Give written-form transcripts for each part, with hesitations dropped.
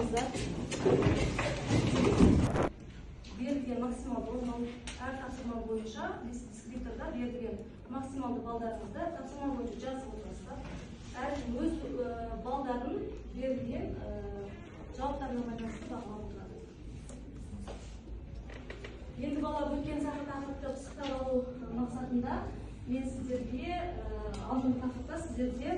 қараңыздар. Берілген максималды әр тапсырма бойынша дискрипторда берілген максималды балдарыңызды тапсырма бойынша жазып отырсыздар. Әркім өз балдарын берілген жауаптарына байланысты бағалап отырады. Енді балалар өткен сақыр тақырыпты пысықтап алу мақсатында мен сіздерге алдыңғы тақырыпта сіздерде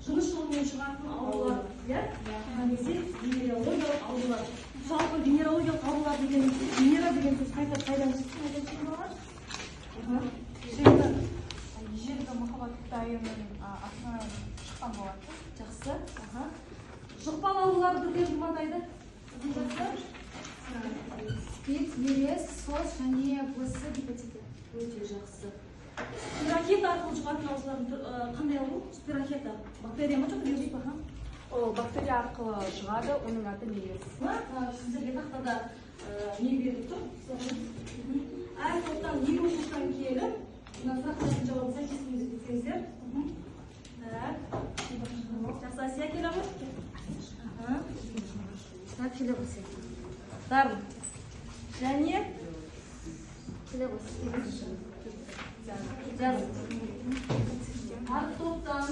жұмыс жолымен шығатын аурулар, немесе венерологиялық аурулар. Жалпы венерологиялық аурулар деген венера деген сөз қайдан шыққан балалар? Ежелгі махаббат кітабының астынан шыққан болады. Жақсы. Жұқпалы аурулар бірден жұмадайды. Спид, вирус, СОС және ВС гепатиті. Өте жақсы. Спирохет арқылы жұғатын аурулардың қандай ауру? Спирохет бактерия ма жоқ? Ол бактерия арқылы шығады, оның аты вирус. Сіздерге тақтада не беріліп тұр? Әр топтан екі оқушыдан келіп, сұрақтардың жауабын сәйкестігіңізді кетсеңіздер. Жақсы, Асия келеміз? Келе қойсен. Дарын. Және келе қойсен. Жаз. Әр топтан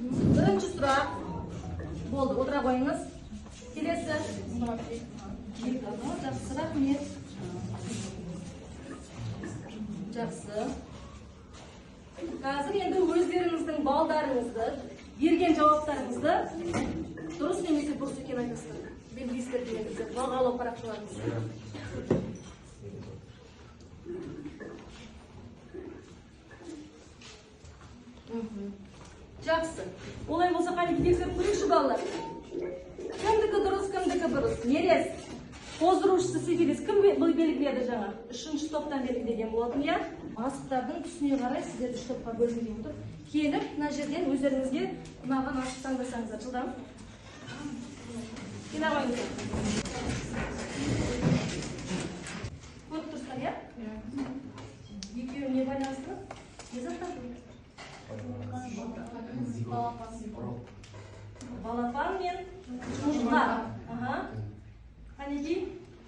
бірінші сұрақ. Болды, отыра қойыңыз. Келесі. Жақсы, рахмет. Жақсы. Қазір енді өздеріңіздің балдарыңызды, берген жауаптарыңызды дұрыс немесе бұрыс екенін айтасыздар. Белгілейсіздер дегеніңізді, бағалау парақшаларыңыз. Жақсы. Олай болса қане тексеріп көрейікші балалар. Кімдікі дұрыс, кімдікі бұрыс? Нерес? Қоздырушысы сифилис кім белгіледі жаңа? Үшінші топтан белгілеген болатын, иә? Асықтардың түсіне қарай сіздер үш топқа бөлінген тұр. Келіп, мына жерден өздеріңізге ұнаған асық таңдасаңыздар. Жылдам. Келе қойыңыздар. Көріп тұрсыздар, иә? Екеуі не байланысты? Не заттар? Балапан мен жұмыртқа. Қанеки,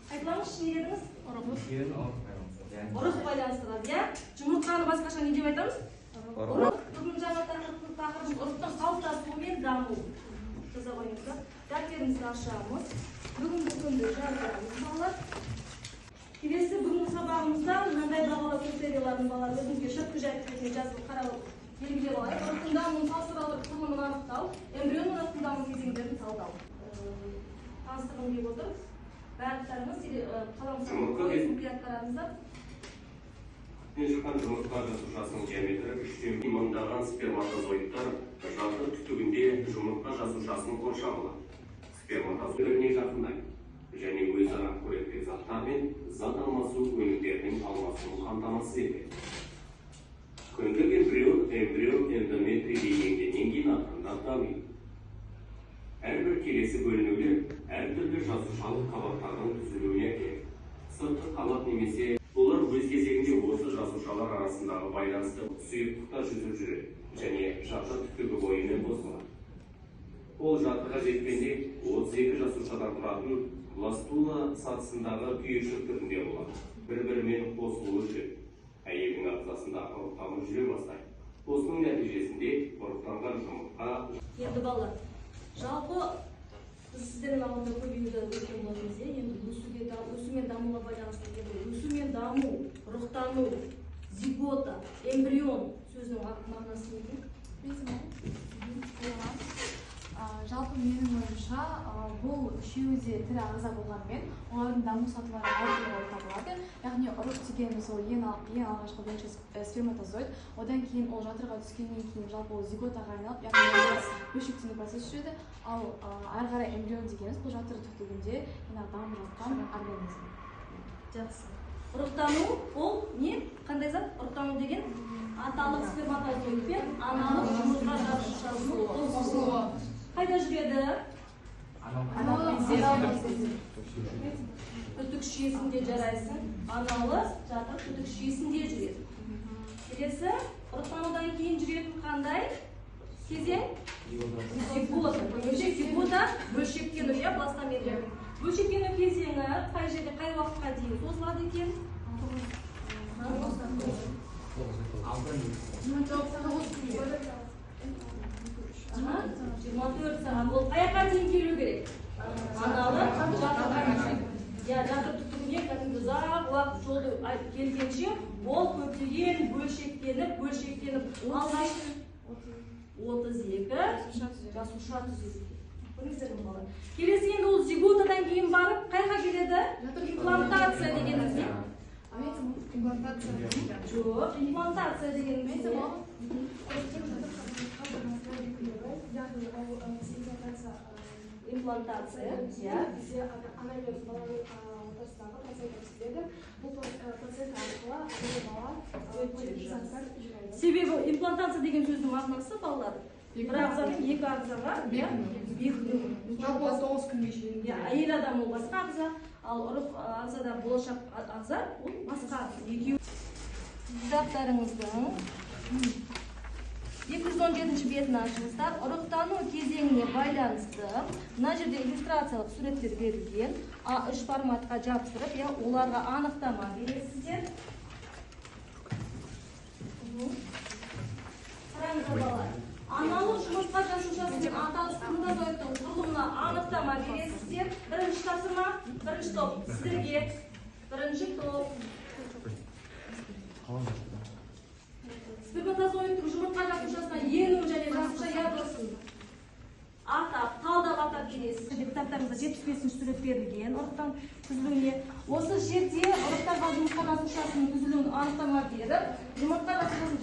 айтылаңызшы не дедіңіз? Ұрық байланыстырады, иә? Жұмыртқаны басқаша не деп айтамыз? Ұрық. Бүгін жаңа тақырыбымыз ұрықтың қалыптасуы мен дамуы. Жаза қойыңыздар. Дәптерімізді ашамыз. Бүгінгі күнді жазамыз балалар. Келесі бүгінгі сабағымызда мынандай бағалау критерияларын балалар өзіңізге шыртқы жәйттеріне жазып қарап белгілеп алайық. Ұрықтың дамуын салыстыра отырып құрылымын анықтау, эмбрион ұрықтың даму кезеңдерін талдау. Таныстырғым келіп отыр. Барлықтарыңыз қаламсыз мұқият қараңыздар. Шыққан жұмыртқа жасушасының диаметрі 3-тен мыңдаған сперматозоидтар жатыр түтігінде жұмыртқа жасушасының қоршауы. Сперматозоидіне жақындайды және өзара қоректік заттар мен зат алмасу өнімдерінің алмасуын қамтамасыз етеді. Көндік эмбрион эндометрий деңгейінен кейін ақырындап дамиды. Әрбір келесі бөлінулер әртүрлі жасушалық қабаттардың түзілуіне әкеледі. Сыртқы қабат немесе олар өз кезегінде осы жасушалар арасындағы байланысты сұйықтықта жүзіп жүреді және жатыр түтігі бойымен қосылады. Ол жатырға жеткенде 32 жасушадан тұратын бластула сатысындағы түйіршік түрінде болады. Бір-бірімен қосылуы үшін әйелдің ағзасында ұрықтану жүре бастайды. Осының нәтижесінде ұрықтанған жұмыртқа. Енді балалар, жалпы сіздердің алдында көбеюді өткен болдыңыз, енді өсу мен дамуға байланысты өсу мен даму, ұрықтану, зигота, эмбрион сөзінің мағынасы не? Жалпы менің ойымша, бұл үшеуі де тірі ағза болғанымен, олардың даму сатылары әртүрлі болып табылады. Яғни ұрық дегеніміз ол ең алғашқы бірінші сперматозоид, одан кейін ол жатырға түскеннен кейін жалпы ол зиготаға айналып, яғни бөлшектену процесі жүреді. Ал ары қарай эмбрион дегеніміз бұл жатыр түтігінде дамып жатқан организм. Жақсы. Ұрықтану ол не? Қандай зат? Ұрықтану деген аталық сперматозоид пен аналық жұмыртқа жасушасының қосылуы. Қайда жүреді? Түтік жүйесінде жарайсың. Аналы жатыр түтік жүйесінде жүреді. Келесі, ұрықтанудан кейін жүретін қандай кезең? Зигота. Зигота бөлшектену, иә, пластомерия. Бөлшектену кезеңі қай жерде, қай уақытқа дейін созылады екен? 24 сағат. Ол қаяққа дейін келу керек? Аналы жатыр түтігіне кәдімгі ұзақ уақыт жолды келгенше ол көптеген бөлшектеніп алғаш 32 жасуша түзеді. Келесі енді ол зиготадан кейін барып қайға келеді? Имплантация дегеніміз не? Жоқ, имплантация дегеніміз не? Имплантация, иә. Ана мен баланың ортасындағы плацента түзіледі. Бұл плацента арқылы бала Себебі имплантация деген сөздің мағынасы балалар. Бір ағзадан екі ағзаға бекіту. жалпы 9 күнге шейін. Әйел адам ол басқа ағза, ал ұрық ағзада болашақ ағза ол басқа ағза. Кітаптарыңыздың 217 бетін ашыңыздар. Ұрықтану кезеңіне байланысты мына жерде иллюстрациялық суреттер берілген. А3 форматқа жабыстырып, оларға анықтама бересіздер. Қараңыздар балалар. Аналық жұмыртқа жасушасының аталық сперматозоидтың құрылымына анықтама бересіздер. Бірінші тапсырма, бірінші топ сіздерге. Бірінші топ. Сперматозоидтың жұмыртқа жасушасына ену және жасуша ядросын атап, талдап атап бересіз. Кітаптарымызда 75-ші сурет берілген ұрықтан түзілуіне. Осы жерде ұрықтарға жұмыртқа жасушасының түзілуін анықтама беріп, жұмыртқа жасушасын